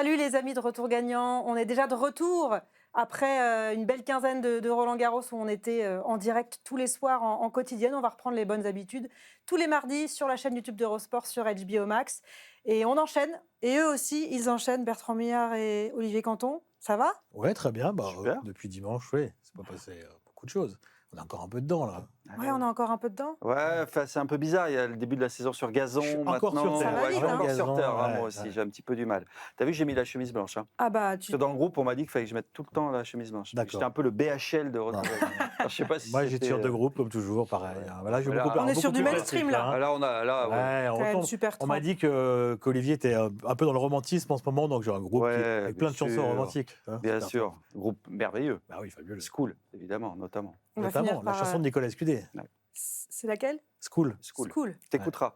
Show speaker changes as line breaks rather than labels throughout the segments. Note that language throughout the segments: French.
Salut les amis de Retour Gagnant, on est déjà de retour après une belle quinzaine de Roland-Garros où on était en direct tous les soirs en quotidienne. On va reprendre les bonnes habitudes tous les mardis sur la chaîne YouTube d'Eurosport sur HBO Max. Et on enchaîne, et eux aussi ils enchaînent, Bertrand Millard et Olivier Canton. Ça va?
Ouais, très bien.
Super.
Depuis dimanche, oui, c'est pas passé beaucoup de choses. On est encore un peu dedans, là.
Ouais, on est encore un peu dedans.
Ouais, c'est un peu bizarre. Il y a le début de la saison sur gazon.
Je suis encore
maintenant.
sur terre.
Ça va
Ouais,
vite,
je suis
hein.
encore sur
Gazon,
terre, hein,
ouais,
moi aussi.
ouais.
J'ai un petit peu du mal. T'as vu, j'ai mis la chemise blanche. Hein.
Ah bah
Parce que dans le groupe, on m'a dit qu'il fallait que je mette tout le temps la chemise blanche.
D'accord.
J'étais un peu le BHL de
Non.
Retour Gagnant. Alors, je sais pas si
Moi, j'ai
c'était,
tir de groupe, comme toujours, pareil.
ouais.
Hein. Là, je vais
Là,
beaucoup
on est sur du
plus
mainstream,
classique,
là.
hein.
Là, on a. Là, ouais.
Ouais, on
Quand même
retombe.
super
On m'a
trempe.
dit qu'Olivier était un peu dans le romantisme en ce moment, donc j'ai un groupe
Ouais,
avec plein de
bien
chansons
sûr.
romantiques. Hein,
Bien
super
sûr.
fort.
Groupe merveilleux.
Bah oui, fabuleux.
School, évidemment, notamment.
On va finir
Notamment la
par,
chanson de Nicolas Escudé.
c'est laquelle?
School.
School.
T'écouteras.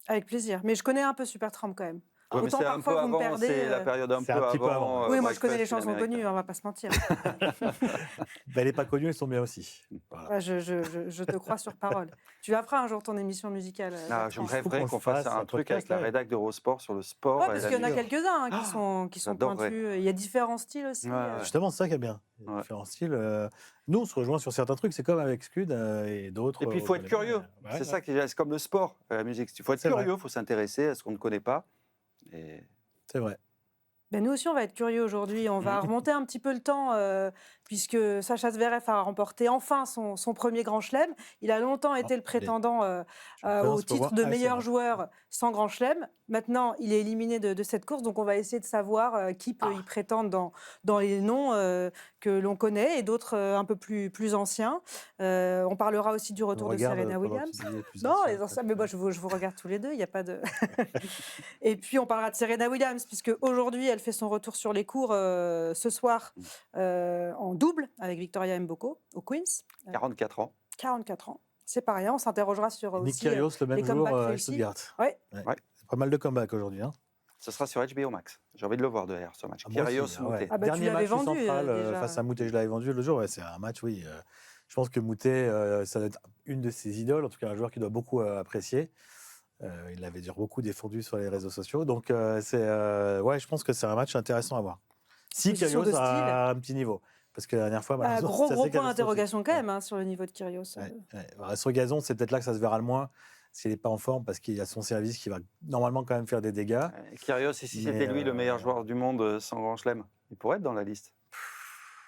Avec plaisir. Mais je connais un peu Supertramp quand même.
Ouais, mais
Autant
c'est un
parfois
peu
vous me
avant,
perdez.
c'est la période un
c'est
peu
un petit peu
avant.
avant.
Oui, moi je connais les
Breakfast in
chansons
America.
connues, on va pas se mentir.
Elle n'est pas connue, elles sont bien aussi. Voilà.
Ouais, je te crois sur parole. Tu la feras un jour ton émission musicale.
Ah, je
Bertrand.
rêverais
qu'on
qu'on
le
fasse
fasse,
un
un
truc avec
podcast,
la
ouais.
rédac d'Eurosport sur le sport.
Ouais,
et
parce
la
qu'il y en a
musique.
quelques-uns hein,
Ah,
qui sont
j'adorerais.
pointus. Il y a différents styles aussi.
Ouais, ouais.
Justement, c'est ça qui est bien. Il y a
Ouais.
différents styles. Nous, on se rejoint sur certains trucs. C'est comme avec Scud et d'autres.
Et puis il faut être
connaît
curieux.
pas.
C'est ça qui est comme le sport, la musique. Il faut être
C'est vrai.
curieux, il faut s'intéresser à ce qu'on ne connaît pas. Et...
C'est vrai.
Ben, nous aussi, on va être curieux aujourd'hui. On va remonter un petit peu le temps, puisque Sacha Zverev a remporté enfin son premier Grand Chelem. Il a longtemps été le prétendant au titre de meilleur joueur sans Grand Chelem. Maintenant, il est éliminé de cette course, donc on va essayer de savoir qui peut y prétendre dans les noms que l'on connaît et d'autres un peu plus anciens. On parlera aussi du retour de Serena Williams. Non, les anciens, mais moi je vous regarde tous les deux, il n'y a pas de... Et puis on parlera de Serena Williams, puisque aujourd'hui elle fait son retour sur les cours ce soir en double avec Victoria Mboko au Queens.
44 ans.
44 ans, c'est pas rien, on s'interrogera sur
Nick
aussi
Kyrgios le même
les
jour
comebacks
à
réussis.
Stuttgart.
Ouais.
Ouais.
C'est pas mal de comebacks aujourd'hui. Hein.
Ce sera sur HBO Max. J'ai envie de le voir derrière ce match.
Ah, moi
Kyrgios,
aussi, ah ouais.
Moutet.
Ah bah, tu
Dernier
l'avais
match
vendu,
central
déjà.
face à Moutet, je l'avais vendu le jour. Ouais, c'est un match, oui. Je pense que Moutet, ça doit être une de ses idoles, en tout cas un joueur qu'il doit beaucoup apprécier. Il l'avait déjà beaucoup défendu sur les réseaux sociaux. Donc, ouais, je pense que c'est un match intéressant à voir. Si
Position de
Kyrgios
style.
a un petit niveau. Parce que la dernière fois, malheureusement,
Gros
c'est assez
point
catastrophique.
d'interrogation quand même sur le niveau de Kyrgios.
Ouais, ouais. Alors, sur gazon, c'est peut-être là que ça se verra le moins s'il n'est pas en forme, parce qu'il y a son service qui va normalement quand même faire des dégâts.
Kyrgios, et si c'était lui le meilleur joueur du monde sans Grand Chelem, il pourrait être dans la liste.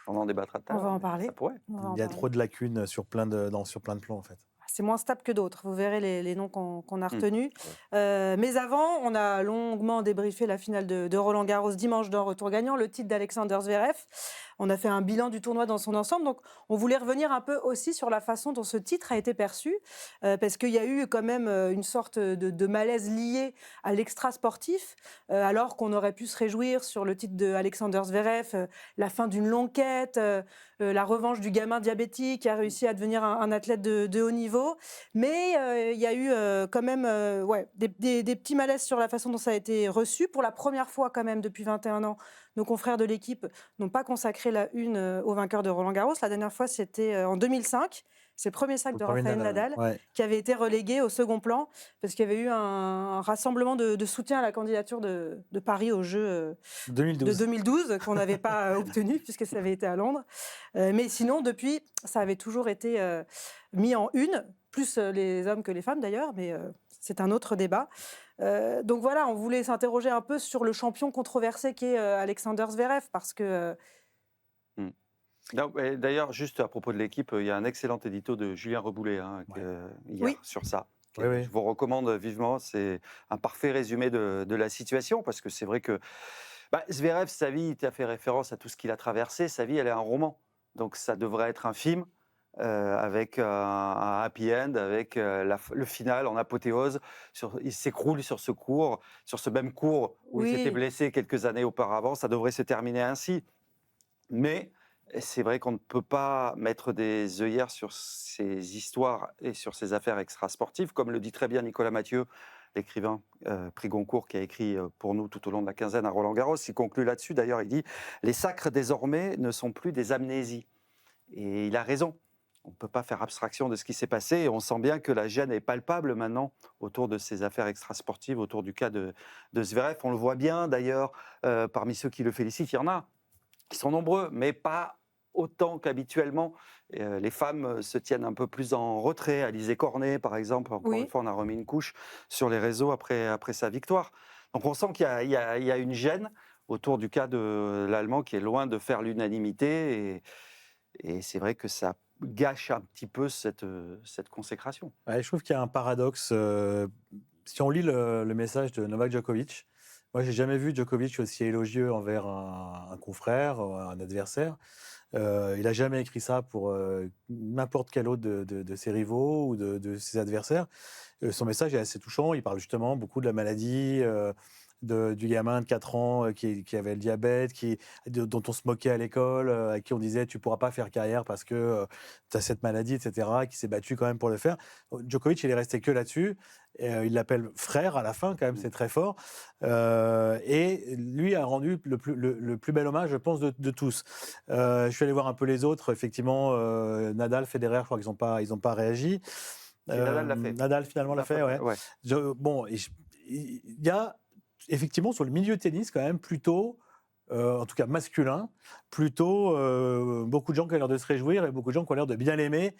On en débattra tout à
On
l'heure.
va en
mais
parler.
Ça pourrait.
On va
Il y a
en parler.
trop de lacunes sur plein de plans, en fait.
C'est moins stable que d'autres. Vous verrez les noms qu'on a retenus. Mais avant, on a longuement débriefé la finale de Roland-Garros dimanche dans Retour Gagnant, le titre d'Alexander Zverev. On a fait un bilan du tournoi dans son ensemble. Donc, on voulait revenir un peu aussi sur la façon dont ce titre a été perçu, parce qu'il y a eu quand même une sorte de malaise lié à l'extra-sportif, alors qu'on aurait pu se réjouir sur le titre d'Alexander Zverev, la fin d'une longue quête, la revanche du gamin diabétique qui a réussi à devenir un athlète de haut niveau. Mais il y a eu quand même des petits malaises sur la façon dont ça a été reçu. Pour la première fois quand même depuis 21 ans, nos confrères de l'équipe n'ont pas consacré la une au vainqueur de Roland-Garros. La dernière fois, c'était en 2005. C'est le premier sac de Rafael Nadal qui avait été relégué au second plan parce qu'il y avait eu un rassemblement de soutien à la candidature de Paris aux Jeux de 2012 qu'on n'avait pas obtenu puisque ça avait été à Londres. Mais sinon, depuis, ça avait toujours été mis en une, plus les hommes que les femmes d'ailleurs, mais c'est un autre débat. Donc voilà, on voulait s'interroger un peu sur le champion controversé qu'est Alexander Zverev parce que...
D'ailleurs, juste à propos de l'équipe, il y a un excellent édito de Julien Reboulet hier sur ça. Je vous recommande vivement. C'est un parfait résumé de la situation parce que c'est vrai que Zverev, sa vie, tu as fait référence à tout ce qu'il a traversé. Sa vie, elle est un roman. Donc ça devrait être un film avec un happy end, avec le final en apothéose. Il s'écroule sur ce même cours où il s'était blessé quelques années auparavant. Ça devrait se terminer ainsi. Mais c'est vrai qu'on ne peut pas mettre des œillères sur ces histoires et sur ces affaires extrasportives, comme le dit très bien Nicolas Mathieu, l'écrivain prix Goncourt qui a écrit pour nous tout au long de la quinzaine à Roland-Garros. Il conclut là-dessus, d'ailleurs, il dit « Les sacres désormais ne sont plus des amnésies ». Et il a raison. on ne peut pas faire abstraction de ce qui s'est passé et on sent bien que la gêne est palpable maintenant autour de ces affaires extrasportives, autour du cas de Zverev. On le voit bien d'ailleurs, parmi ceux qui le félicitent, il y en a qui sont nombreux, mais pas autant qu'habituellement. Les femmes se tiennent un peu plus en retrait. Alizé Cornet, par exemple, encore une fois, on a remis une couche sur les réseaux après sa victoire. Donc on sent qu'il y a une gêne autour du cas de l'Allemand qui est loin de faire l'unanimité. Et c'est vrai que ça gâche un petit peu cette consécration.
Ouais, je trouve qu'il y a un paradoxe. Si on lit le message de Novak Djokovic, moi, j'ai jamais vu Djokovic aussi élogieux envers un confrère, un adversaire. Il n'a jamais écrit ça pour n'importe quel autre de ses rivaux ou de ses adversaires. Son message est assez touchant. Il parle justement beaucoup de la maladie, du gamin de 4 ans qui avait le diabète, dont on se moquait à l'école, à qui on disait tu ne pourras pas faire carrière parce que tu as cette maladie, etc., qui s'est battu quand même pour le faire. Djokovic, il est resté que là-dessus. Il l'appelle frère à la fin, quand même, c'est très fort. Et lui a rendu le plus bel hommage, je pense, de tous. Je suis allé voir un peu les autres. Effectivement, Nadal, Federer, je crois qu'ils n'ont pas réagi.
Nadal l'a fait.
Nadal, finalement, l'a fait, ouais. Bon, il y a effectivement, sur le milieu tennis, quand même, plutôt, en tout cas masculin, plutôt beaucoup de gens qui ont l'air de se réjouir et beaucoup de gens qui ont l'air de bien l'aimer,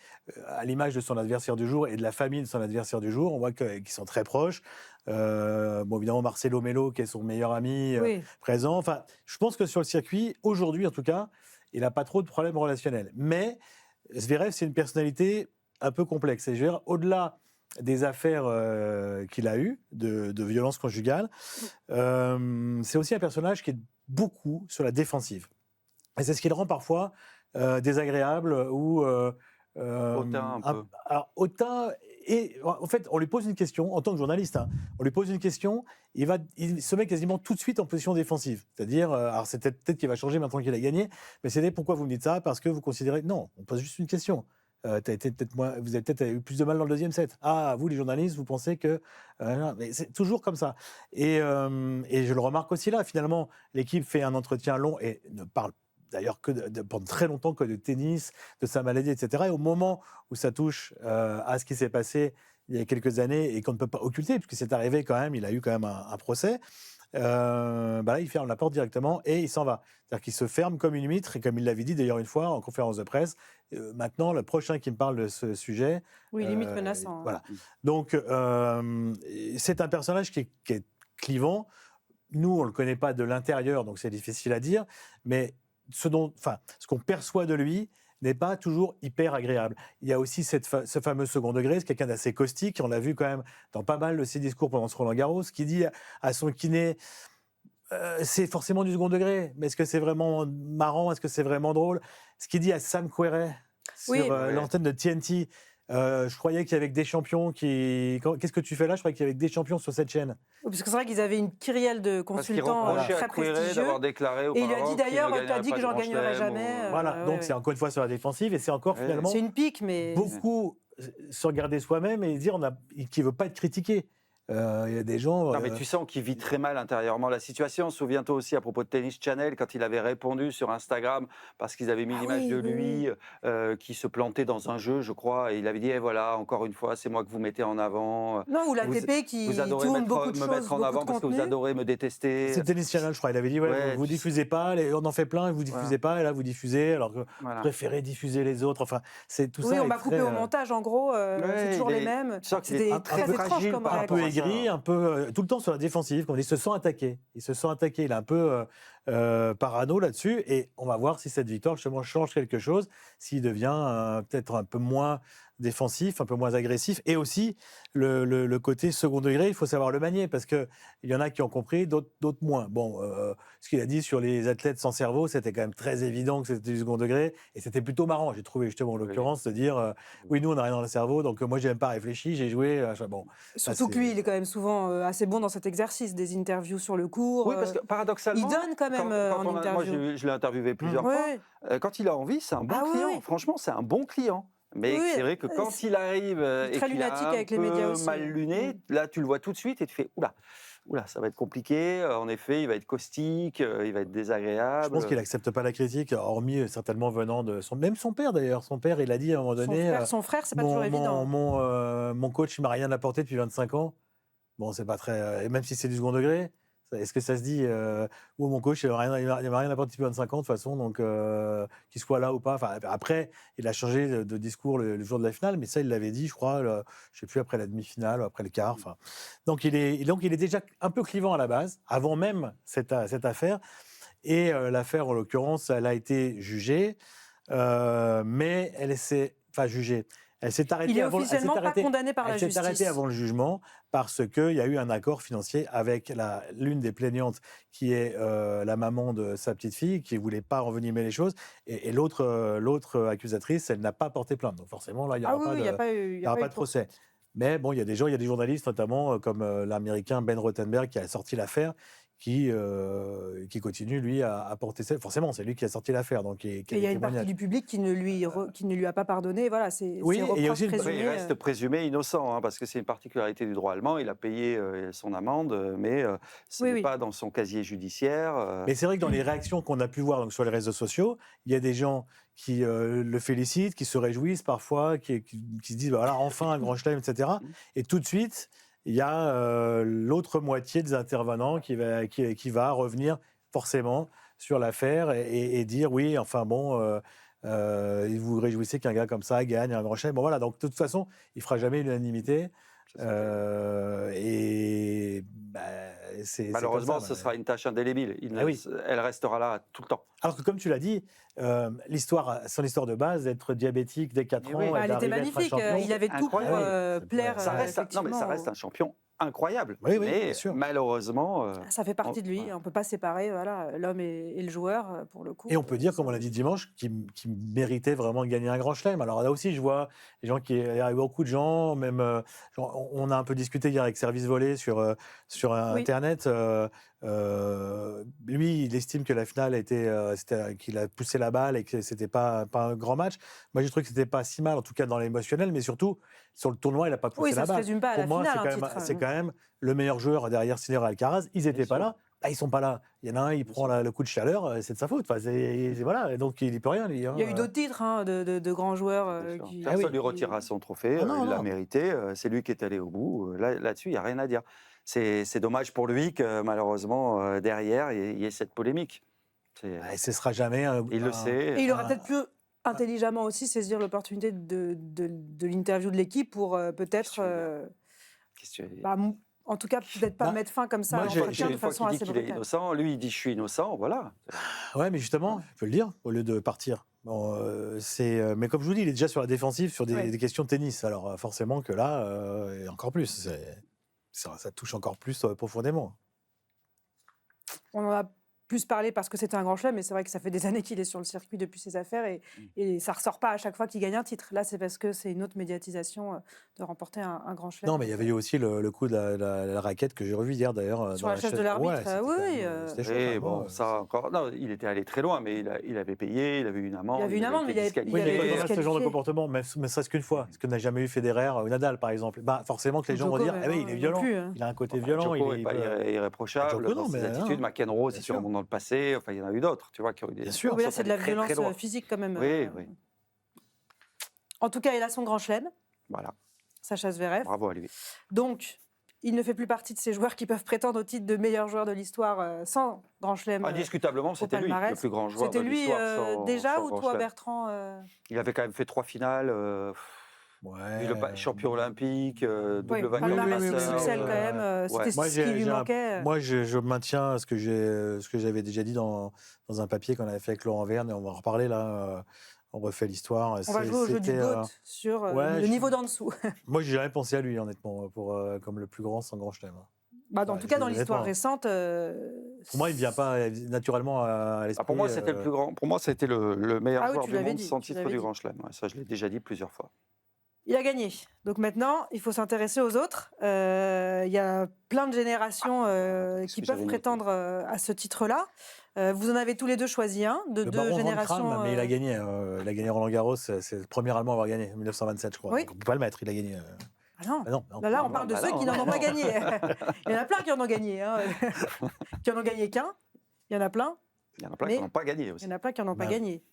à l'image de son adversaire du jour et de la famille de son adversaire du jour. On voit qu'ils sont très proches. Bon, évidemment, Marcelo Melo, qui est son meilleur ami, présent. Enfin, je pense que sur le circuit, aujourd'hui en tout cas, il n'a pas trop de problèmes relationnels. Mais Zverev, c'est une personnalité un peu complexe. Et je veux dire, au-delà des affaires qu'il a eues, de violence conjugale, c'est aussi un personnage qui est beaucoup sur la défensive. Et c'est ce qui le rend parfois désagréable ou...
hautain un peu.
Alors, hautain, et en fait, on lui pose une question, en tant que journaliste, hein, on lui pose une question, il se met quasiment tout de suite en position défensive. C'est-à-dire, alors c'est peut-être qu'il va changer maintenant qu'il a gagné, mais c'est pourquoi vous me dites ça? Parce que vous considérez... Non, on pose juste une question. Vous avez peut-être eu plus de mal dans le deuxième set. Ah, vous les journalistes, vous pensez que... mais c'est toujours comme ça. Et je le remarque aussi là, finalement, l'équipe fait un entretien long et ne parle d'ailleurs que pendant très longtemps que de tennis, de sa maladie, etc. Et au moment où ça touche à ce qui s'est passé il y a quelques années et qu'on ne peut pas occulter, puisque c'est arrivé quand même, il a eu quand même un procès, là, il ferme la porte directement et il s'en va. C'est-à-dire qu'il se ferme comme une huître, et comme il l'avait dit d'ailleurs une fois en conférence de presse, maintenant, le prochain qui me parle de ce sujet...
Oui, limite menaçant.
Voilà. Donc, c'est un personnage qui est clivant. Nous, on ne le connaît pas de l'intérieur, donc c'est difficile à dire, mais ce qu'on perçoit de lui n'est pas toujours hyper agréable. Il y a aussi ce fameux second degré, c'est quelqu'un d'assez caustique, on l'a vu quand même dans pas mal de ses discours pendant ce Roland-Garros, qui dit à son kiné, c'est forcément du second degré, mais est-ce que c'est vraiment marrant, est-ce que c'est vraiment drôle? Ce qu'il dit à Sam Querrey sur l'antenne de TNT, je croyais qu'il y avait que des champions Qu'est-ce que tu fais là? Je croyais qu'il y avait que des champions sur cette chaîne.
Oui, parce que c'est vrai qu'ils avaient une kyrielle de consultants très prestigieux.
D'avoir déclaré
et il lui a dit d'ailleurs, tu as dit que j'en gagnerai jamais.
Voilà, donc c'est encore une fois sur la défensive et c'est encore finalement...
C'est une pique, mais...
Beaucoup se regarder soi-même et dire qu'il ne veut pas être critiqué. Il y a des gens...
Non, mais tu sens qu'il vit très mal intérieurement la situation. Souviens-toi aussi à propos de Tennis Channel, quand il avait répondu sur Instagram, parce qu'ils avaient mis l'image de lui qui se plantait dans un jeu, je crois, et il avait dit voilà, encore une fois, c'est moi que vous mettez en avant.
Non, ou l'ATP qui
vous adorez
tourne beaucoup de
me
choses,
mettre en avant parce que vous adorez me détester.
C'est Tennis Channel, je crois. Il avait dit vous diffusez pas, on en fait plein et vous diffusez pas, et là vous diffusez, alors que vous préférez diffuser les autres. Enfin, c'est tout ça.
Oui, on m'a coupé au montage, en gros, c'est toujours les mêmes. C'était très étrange comme
un peu aigri, un peu tout le temps sur la défensive, quand il se sent attaqué. Il est un peu parano là-dessus, et on va voir si cette victoire justement change quelque chose, s'il devient peut-être un peu moins défensif, un peu moins agressif, et aussi le côté second degré, il faut savoir le manier, parce qu'il y en a qui ont compris, d'autres moins. Bon, ce qu'il a dit sur les athlètes sans cerveau, c'était quand même très évident que c'était du second degré, et c'était plutôt marrant, j'ai trouvé justement en l'occurrence, de dire oui, nous on n'a rien dans le cerveau, donc moi j'ai même pas réfléchi, j'ai joué. Bon,
surtout que lui, il est quand même souvent assez bon dans cet exercice, des interviews sur le court.
Oui, parce que paradoxalement,
il donne quand même en interview.
Moi, je l'ai interviewé plusieurs fois. Quand il a envie, c'est un bon client. Franchement, c'est un bon client. Mais c'est vrai que quand il arrive et qu'il a un peu mal luné, là tu le vois tout de suite et tu fais oula, oula, ça va être compliqué. En effet, il va être caustique, il va être désagréable.
Je pense qu'il n'accepte pas la critique, hormis certainement venant de même son père d'ailleurs. Son père, il a dit à un moment donné,
son frère, c'est pas toujours évident.
Mon coach, il m'a rien apporté depuis 25 ans. Bon, c'est pas très. Et même si c'est du second degré, est-ce que ça se dit mon coach, il m'a rien apporté depuis 25 ans de toute façon, donc qu'il soit là ou pas. Enfin, après, il a changé de discours le jour de la finale, mais ça, il l'avait dit, je crois, je sais plus, après la demi-finale ou après le quart. Enfin, donc il est déjà un peu clivant à la base, avant même cette affaire. Et l'affaire, en l'occurrence, elle a été jugée, mais elle s'est jugée. Elle s'est arrêtée.
Il est officiellement pas condamné par la justice.
Elle s'est arrêtée avant le jugement parce qu'il y a eu un accord financier avec l'une des plaignantes qui est la maman de sa petite fille qui ne voulait pas envenimer les choses. Et l'autre accusatrice, elle n'a pas porté plainte. Donc forcément, là, il n'y aura pas de procès. Mais bon, il y a des journalistes, notamment comme l'Américain Ben Rothenberg qui a sorti l'affaire, qui continue, lui, à porter ça. Forcément, c'est lui qui a sorti l'affaire. Et
il y a une partie du public qui ne lui a pas pardonné. Voilà,
oui, et aussi
il reste présumé innocent, parce que c'est une particularité du droit allemand. Il a payé son amende, mais ce n'est pas dans son casier judiciaire.
Mais c'est vrai que dans les réactions qu'on a pu voir sur les réseaux sociaux, il y a des gens qui le félicitent, qui se réjouissent parfois, qui se disent voilà, enfin un grand chelem, etc. Et tout de suite, il y a l'autre moitié des intervenants qui va revenir forcément sur l'affaire et dire oui, enfin bon, vous vous réjouissez qu'un gars comme ça gagne un grand chelem. Bon voilà, donc de toute façon, il ne fera jamais l'unanimité.
Malheureusement, ce sera une tâche indélébile. Elle restera là tout le temps.
Alors que, comme tu l'as dit, son histoire de base, d'être diabétique dès 4 ans,
elle était magnifique. Il avait tout pour plaire.
Ça reste un champion incroyable.
Oui,
mais
bien sûr.
Malheureusement,
ça fait partie de lui. On ne peut pas séparer l'homme et le joueur, pour le coup.
Et on peut dire, comme on l'a dit dimanche, qu'il méritait vraiment de gagner un grand chelem. Alors là aussi, je vois les gens il y a beaucoup de gens, même on a un peu discuté hier avec Service Volé sur Internet. Lui, il estime que la finale qu'il a poussé la balle et que c'était pas un grand match. Moi, j'ai trouvé que c'était pas si mal, en tout cas dans l'émotionnel, mais surtout sur le tournoi, il a pas poussé la balle.
Ça se résume pas à la finale.
C'est quand même le meilleur joueur derrière Sinner et Alcaraz. Ils n'étaient pas là. Ils sont pas là. Il y en a un, il prend le coup de chaleur, c'est de sa faute. Voilà, donc il n'y peut rien. Lui,
il y a eu d'autres titres de grands joueurs.
Personne lui retirera son trophée. Il l'a mérité. C'est lui qui est allé au bout. Là-dessus, il n'y a rien à dire. C'est dommage pour lui que malheureusement, derrière, il y ait cette polémique.
Ce ne sera jamais.
Il le sait.
Et il aurait peut-être pu intelligemment aussi saisir l'opportunité de l'interview de l'équipe pour peut-être. En tout cas, peut-être pas mettre fin comme ça à l'entretien de façon assez brutale.
Il est innocent, lui il dit je suis innocent, voilà.
Ouais, mais justement, il peut le dire au lieu de partir. Bon, mais comme je vous dis, il est déjà sur la défensive sur des questions de tennis. Alors forcément que là, et encore plus, ça touche encore plus profondément.
On en a plus parlé parce que c'était un grand chelem, mais c'est vrai que ça fait des années qu'il est sur le circuit depuis ses affaires et ça ne ressort pas à chaque fois qu'il gagne un titre. Là, c'est parce que c'est une autre médiatisation de remporter un grand chelem.
Non, mais il y avait eu aussi le coup de la raquette que j'ai revu hier d'ailleurs.
Sur la chaise de l'arbitre,
c'était chaud.
Bon, ça encore. Non, il était allé très loin, mais il avait payé, il avait eu une amende.
Il avait une amende, mais il
avait ce genre de comportement, même serait-ce qu'une fois. Ce que n'a jamais eu Federer ou Nadal, par exemple. Forcément que les gens vont dire il est violent, il a un côté violent.
Djoko n'est pas irréprochable dans ses attitudes. McEnroe, c'est sûrement dans le passé. Enfin, il y en a eu d'autres, tu vois, qui ont eu des.
Bien sûr.
Mais là, c'est de la violence physique quand même.
Oui.
En tout cas, il a son grand chelem.
Voilà.
Sacha Zverev.
Bravo à lui.
Donc, il ne fait plus partie de ces joueurs qui peuvent prétendre au titre de meilleur joueur de l'histoire sans grand chelem.
Indiscutablement, c'était lui le plus grand joueur de l'histoire.
C'était lui déjà ou toi, Bertrand
Il avait quand même fait 3 finales. Champion olympique, double vainqueur
de succès quand même. C'était ce qui lui manquait.
Moi, je maintiens ce que j'avais déjà dit dans un papier qu'on avait fait avec Laurent Verne, et on va en reparler là. On refait l'histoire.
On va jouer au jeu du GOAT sur le niveau d'en dessous.
Moi, j'ai jamais pensé à lui, honnêtement, comme le plus grand sans grand chelem.
En tout cas, dans l'histoire récente.
Pour moi, il ne vient pas naturellement à l'esprit.
Pour moi, c'était le plus grand. Pour moi, c'était le meilleur joueur du monde sans titre du grand chelem. Ça, je l'ai déjà dit plusieurs fois.
Il a gagné. Donc maintenant, il faut s'intéresser aux autres. Il y a plein de générations qui peuvent prétendre à ce titre-là. Vous en avez tous les deux choisi un, de deux générations.
Mais il a gagné. Il a gagné Roland Garros. C'est le premier Allemand à avoir gagné, en 1927, je crois.
Oui.
Donc, on ne peut pas le mettre, il a gagné.
Ah non.
Bah non.
Là, on parle de ceux qui n'en ont pas gagné. Il y en a plein qui en ont gagné. Hein. Qui en ont gagné qu'un. Il y en a plein.
Il y en a plein qui n'en ont pas gagné aussi.
Il y en a plein qui n'en ont pas gagné.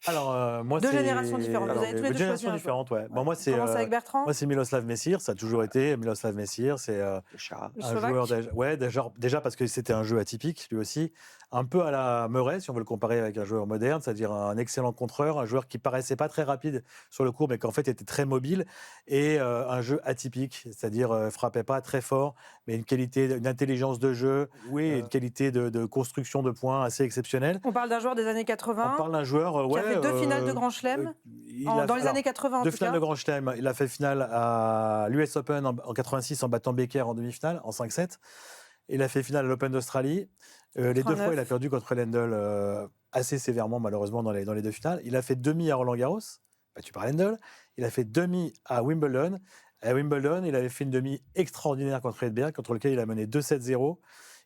Alors,
moi,
deux générations différentes. Vous avez tous les deux choisi
générations différentes, ouais. Bon, moi,
On commence avec Bertrand.
Moi, c'est Miloslav Messir. Ça a toujours été Miloslav Messir. C'est un joueur déjà parce que c'était un jeu atypique, lui aussi. Un peu à la Murray, si on veut le comparer avec un joueur moderne, c'est-à-dire un excellent contreur, un joueur qui paraissait pas très rapide sur le court, mais qu'en fait était très mobile, et un jeu atypique, c'est-à-dire frappait pas très fort, mais une intelligence de jeu, une qualité de construction de points assez exceptionnelle.
On parle d'un joueur des années 80.
On parle d'un joueur
qui a fait 2 finales de Grand Chelem dans les années 80 en tout cas.
2 finales de Grand Chelem. Il a fait finale à l'US Open en 86 en battant Becker en demi-finale, en 5-7. Il a fait finale à l'Open d'Australie. Les 2 fois, il a perdu contre Lendl assez sévèrement, malheureusement, dans les 2 finales. Il a fait demi à Roland-Garros, battu par Lendl. Il a fait demi à Wimbledon. À Wimbledon, il avait fait une demi extraordinaire contre Edberg, contre lequel il a mené 2-7-0.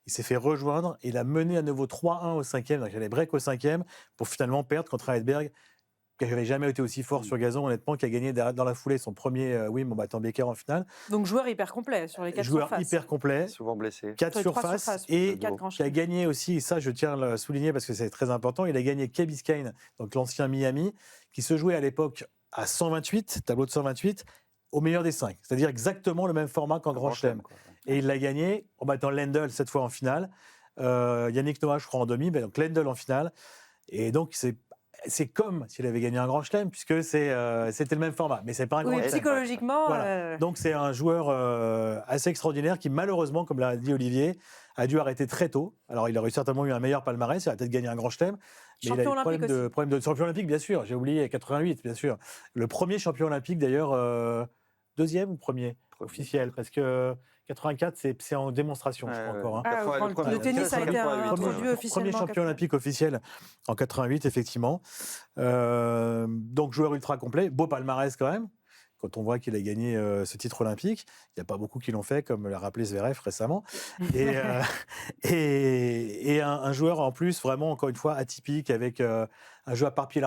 Il s'est fait rejoindre. Il a mené à nouveau 3-1 au 5e, donc il allait break au 5e, pour finalement perdre contre un Edberg qui n'avait jamais été aussi fort sur gazon, honnêtement, qui a gagné dans la foulée son premier Wim en battant Becker en finale.
Donc joueur hyper complet sur les 4
surfaces.
Joueur
hyper complet.
Souvent blessé.
4 surfaces. Et qui a gagné aussi, et ça je tiens à le souligner parce que c'est très important, il a gagné Key Biscayne, donc l'ancien Miami, qui se jouait à l'époque à 128, tableau de 128, au meilleur des 5. C'est-à-dire exactement le même format qu'en Grand Chelem. Et il l'a gagné en battant Lendl cette fois en finale. Yannick Noah, je crois, en demi, mais donc Lendl en finale. Et donc, c'est comme s'il avait gagné un Grand Chelem, puisque c'était le même format, mais c'est pas un Grand Chelem.
Psychologiquement.
Voilà. Donc, c'est un joueur assez extraordinaire qui, malheureusement, comme l'a dit Olivier, a dû arrêter très tôt. Alors, il aurait certainement eu un meilleur palmarès, il a peut-être gagné un Grand Chelem. Mais
champion
il a eu problème de champion olympique, bien sûr. J'ai oublié, 88, bien sûr. Le premier champion olympique, d'ailleurs, deuxième ou premier officiel, parce que 84, c'est en démonstration, je crois encore.
Le tennis a été introduit officiellement.
Premier champion olympique officiel en 88, effectivement. Donc, joueur ultra complet. Beau palmarès quand même. Quand on voit qu'il a gagné ce titre olympique, il n'y a pas beaucoup qui l'ont fait, comme l'a rappelé Zverev récemment. Et un joueur en plus, vraiment, encore une fois, atypique, avec un jeu à part-pied.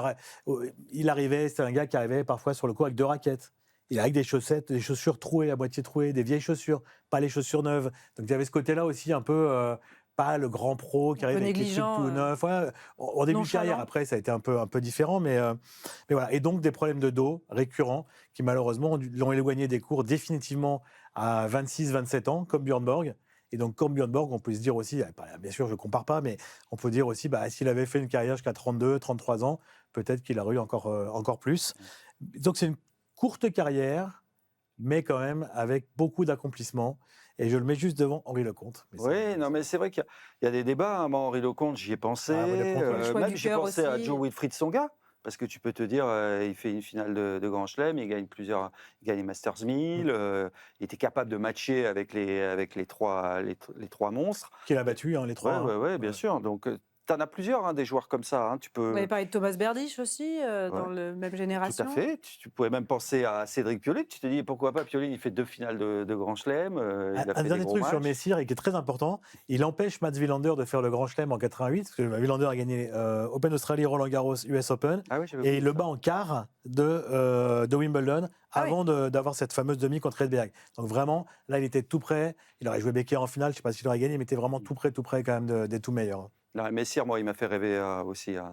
Il arrivait, c'était un gars qui arrivait parfois sur le court avec 2 raquettes. Il avec des chaussettes, des chaussures trouées, à moitié trouées, des vieilles chaussures, pas les chaussures neuves. Donc il y avait ce côté-là aussi un peu, pas le grand pro qui arrive avec des trucs tout neufs. Ouais, en début de carrière, après ça a été un peu différent, mais voilà. Et donc des problèmes de dos récurrents qui malheureusement l'ont éloigné des cours définitivement à 26-27 ans, comme Björn Borg. Et donc comme Björn Borg, on peut se dire aussi, bien sûr je ne compare pas, mais on peut dire aussi, s'il avait fait une carrière jusqu'à 32, 33 ans, peut-être qu'il aurait eu encore plus. Donc c'est une courte carrière, mais quand même avec beaucoup d'accomplissements. Et je le mets juste devant Henri Lecomte.
Mais c'est vrai qu'il y a des débats. Hein. Moi, Henri Lecomte, j'y ai pensé. Même j'ai pensé à Joe Wilfried Tsonga. Parce que tu peux te dire, il fait une finale de Grand Chelem, il gagne les Masters 1000, il était capable de matcher avec les trois monstres.
Qu'il a battu, les trois.
Oui, bien sûr. Donc, tu en as plusieurs, des joueurs comme ça. Hein.
Vous avez parlé de Thomas Berdych aussi, dans la même génération.
Tout à fait. Tu pouvais même penser à Cédric Piolet. Tu te dis, pourquoi pas, Piolet, il fait 2 finales de Grand Chelem.
Un dernier truc sur Messir, et qui est très important, il empêche Mats Wilander de faire le Grand Chelem en 88, parce que Wilander a gagné Open Australie, Roland Garros, US Open, et il le bat en quart de Wimbledon, avant d'avoir cette fameuse demi contre Edberg. Donc vraiment, là, il était tout près. Il aurait joué Becker en finale, je ne sais pas s'il aurait gagné, mais il était vraiment tout près quand même des tout meilleurs.
Messir, moi, il m'a fait rêver aussi. Hein.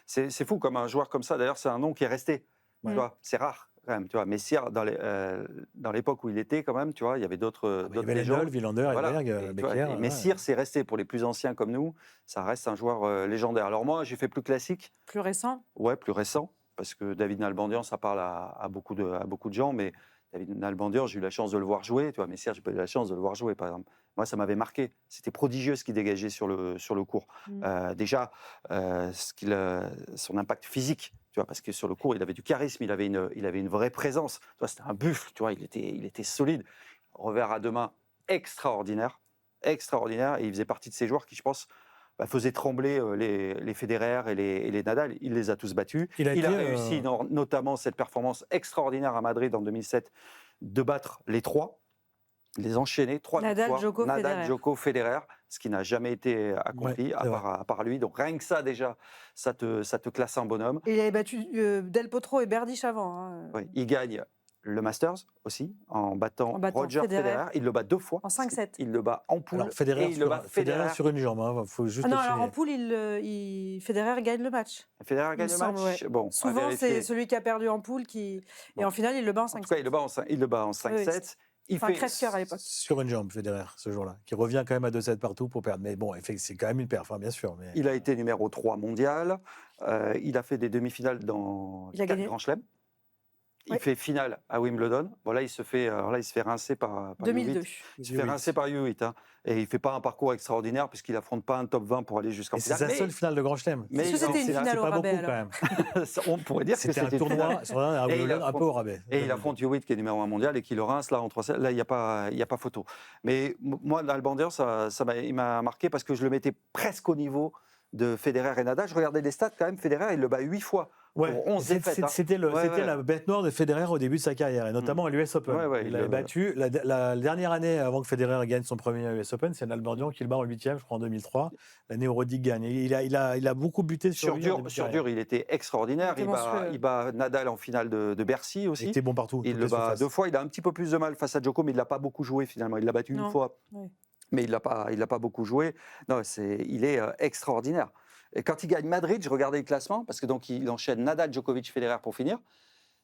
C'est fou, comme un joueur comme ça. D'ailleurs, c'est un nom qui est resté. Tu vois, c'est rare, quand même. Tu vois, Messir, dans l'époque où il était, quand même, tu vois, il y avait d'autres légendes.
Lendl, Wilander, Edberg, Becker.
Messir, c'est resté. Pour les plus anciens comme nous, ça reste un joueur légendaire. Alors moi, j'ai fait plus classique.
Plus récent.
Ouais, plus récent. Parce que David Nalbandian, ça parle à beaucoup de gens, mais David Nalbandian, j'ai eu la chance de le voir jouer. Tu vois, Messir, j'ai pas eu la chance de le voir jouer, par exemple. Moi, ça m'avait marqué. C'était prodigieux ce qu'il dégageait sur le court. Déjà, son impact physique, tu vois, parce que sur le court, il avait du charisme, il avait une vraie présence. Tu vois, c'était un buffle, tu vois, il était solide. Revers à 2 mains extraordinaire. Et il faisait partie de ces joueurs qui, je pense, faisaient trembler les Federer et les Nadal. Il les a tous battus. Il a réussi, notamment cette performance extraordinaire à Madrid en 2007, de battre les 3. Les enchaîner, 3 victoires, Nadal, Djoko, Federer, ce qui n'a jamais été accompli à part lui. Donc rien que ça, déjà, ça te classe un bonhomme.
Et il avait battu Del Potro et Berdych avant.
Oui, il gagne le Masters aussi, en battant Roger Federer. Il le bat 2 fois.
En 5-7.
Il le bat en poule.
Alors, Federer,
il le bat
Federer sur une jambe. Hein. Faut juste
non, alors en poule, Federer gagne le match.
Federer gagne le match.
Ouais.
Bon,
souvent, c'est celui qui a perdu en poule qui. Et en finale, il le bat en 5-7.
En tout cas, il le bat en 5-7.
Il fait crève-cœur à l'époque.
Sur une jambe, Federer, ce jour-là, qui revient quand même à 2-7 partout pour perdre. Mais bon, c'est quand même une perf, bien sûr. Mais...
Il a été numéro 3 mondial. Il a fait des demi-finales dans 4 grands chelems. Il fait finale à Wimbledon. Bon, là, il se fait rincer par
2002.
Il se fait rincer par Hewitt. Hein. Et il ne fait pas un parcours extraordinaire puisqu'il n'affronte pas un top 20 pour aller jusqu'en finale.
C'est sa seule finale de Grand Chelem.
Est-ce que c'était une finale au rabais
quand même.
On pourrait dire que
c'était un tournoi un peu au rabais.
Et il affronte Hewitt qui est numéro 1 mondial et qui le rince là en 3-7. Là, il n'y a pas photo. Mais moi, Nalbandian, il m'a marqué parce que je le mettais presque au niveau de Federer et Nadal. Je regardais les stats quand même. Federer, il le bat 8 fois.
Ouais, c'était la bête noire de Federer au début de sa carrière, et notamment à l'US Open. Il l'avait battu. La dernière année avant que Federer gagne son premier US Open, c'est Nalbandian qui le bat en 8e, je crois, en 2003. L'année où Roddick gagne. Et il a beaucoup buté sur
dur, il était extraordinaire. Il bat Nadal en finale de Bercy aussi.
Il était bon partout.
Il le bat 2 fois. Il a un petit peu plus de mal face à Djoko, mais il ne l'a pas beaucoup joué finalement. Il l'a battu une fois, mais il l'a pas beaucoup joué. Non, il est extraordinaire. Et quand il gagne Madrid, je regardais le classement, parce que donc il enchaîne Nadal, Djokovic, Federer pour finir,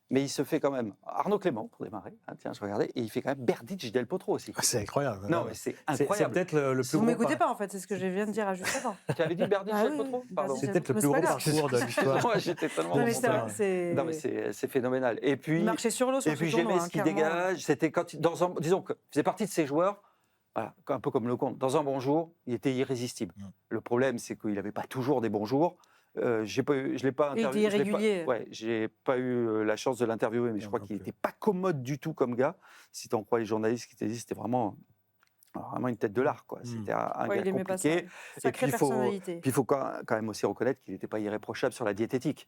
mais il se fait quand même Arnaud Clément pour démarrer. Ah, tiens, je regardais, et il fait quand même Berdych, Del Potro aussi.
C'est incroyable.
Non, mais c'est incroyable.
C'est peut-être le plus
Vous ne m'écoutez pas en fait, c'est ce que je viens de dire à juste avant.
Tu avais dit Berdych, Del Potro? Pardon.
C'est peut-être le plus gros parcours de l'histoire.
Moi, j'étais tellement.
Non, mais c'est
phénoménal. Et puis,
il marchait sur l'eau sur ce
j'aimais ce qu'il dégage. C'était quand, disons que faisait partie de ces joueurs. Voilà, un peu comme Lecomte. Dans un bon jour, il était irrésistible. Le problème, c'est qu'il n'avait pas toujours des bons jours. Je l'ai pas interviewé.
Il était irrégulier.
J'ai pas eu la chance de l'interviewer, mais je crois qu'il n'était pas commode du tout comme gars. Si tu en crois les journalistes qui t'ont dit, c'était vraiment une tête de l'art. C'était un gars compliqué.
Sacrée personnalité.
Puis il faut quand même aussi reconnaître qu'il n'était pas irréprochable sur la diététique.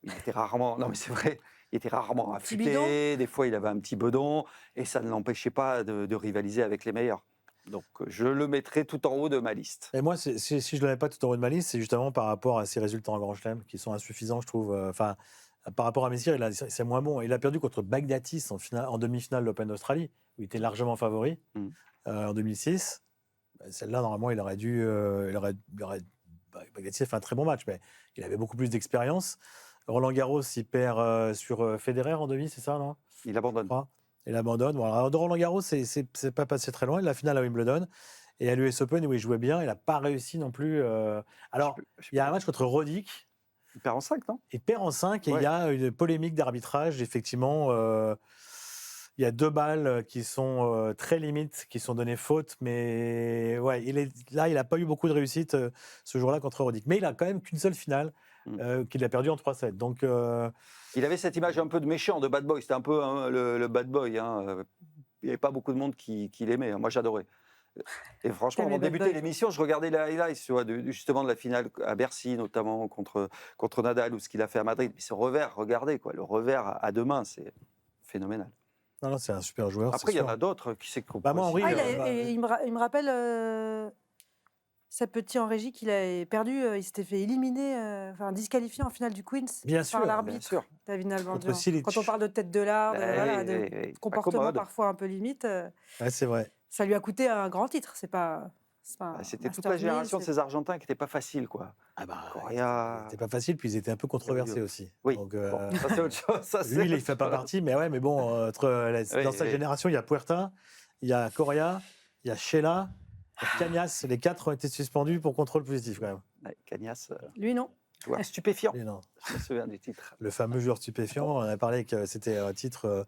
Il était rarement. Non, mais c'est vrai. Il était rarement affûté. Des fois, il avait un petit bedon, et ça ne l'empêchait pas de rivaliser avec les meilleurs. Donc, je le mettrai tout en haut de ma liste.
Et moi, si je ne le mets pas tout en haut de ma liste, c'est justement par rapport à ses résultats en Grand Chelem, qui sont insuffisants, je trouve. Par rapport à Messire, c'est moins bon. Il a perdu contre Baghdatis en demi-finale de l'Open d'Australie, où il était largement favori, en 2006. Celle-là, normalement, il aurait dû... Baghdatis a fait un très bon match, mais il avait beaucoup plus d'expérience. Roland Garros, il perd sur Federer en demi, c'est ça, non?
Il abandonne.
Il abandonne. Bon, alors, de Roland Garros, c'est pas passé très loin. La finale à Wimbledon. Et à l'US Open, où il jouait bien, il n'a pas réussi non plus. Alors, il y a un match contre Roddick.
Il perd en 5, non?
Il perd en 5, et il y a une polémique d'arbitrage. Effectivement, il y a 2 balles qui sont très limites, qui sont données faute. Mais ouais, il n'a pas eu beaucoup de réussite ce jour-là contre Roddick. Mais il a quand même qu'une seule finale qu'il a perdue en 3-7. Donc...
Il avait cette image un peu de méchant, de bad boy. C'était un peu le bad boy. Il n'y avait pas beaucoup de monde qui l'aimait. Moi, j'adorais. Et franchement, avant de débuter l'émission, je regardais les highlights justement de la finale à Bercy, notamment contre Nadal, ou ce qu'il a fait à Madrid. Mais ce revers, regardez, le revers à 2 mains, c'est phénoménal.
Non, c'est un super joueur.
Après, il y en a d'autres qui s'écoutent.
Il me rappelle... Ça petit en régie qu'il a perdu, il s'était fait éliminer, disqualifié en finale du Queens par l'arbitre David Nalbandian. Quand on parle de tête de l'art, de comportement parfois un peu limite,
c'est vrai.
Ça lui a coûté un grand titre.
C'était toute la génération de ces Argentins qui n'étaient pas faciles, quoi.
C'était pas facile, puis ils étaient un peu controversés aussi.
Oui.
Donc,
ça c'est autre chose.
Lui, il ne fait pas partie, mais bon, dans sa génération, il y a Puerta, il y a Coria, il y a Sheila. Cagnas, les 4 ont été suspendus pour contrôle positif quand même.
Cagnas.
Lui, non.
Joueur stupéfiant.
Lui, non.
Je me souviens du titre.
Le fameux joueur stupéfiant. On a parlé que c'était un titre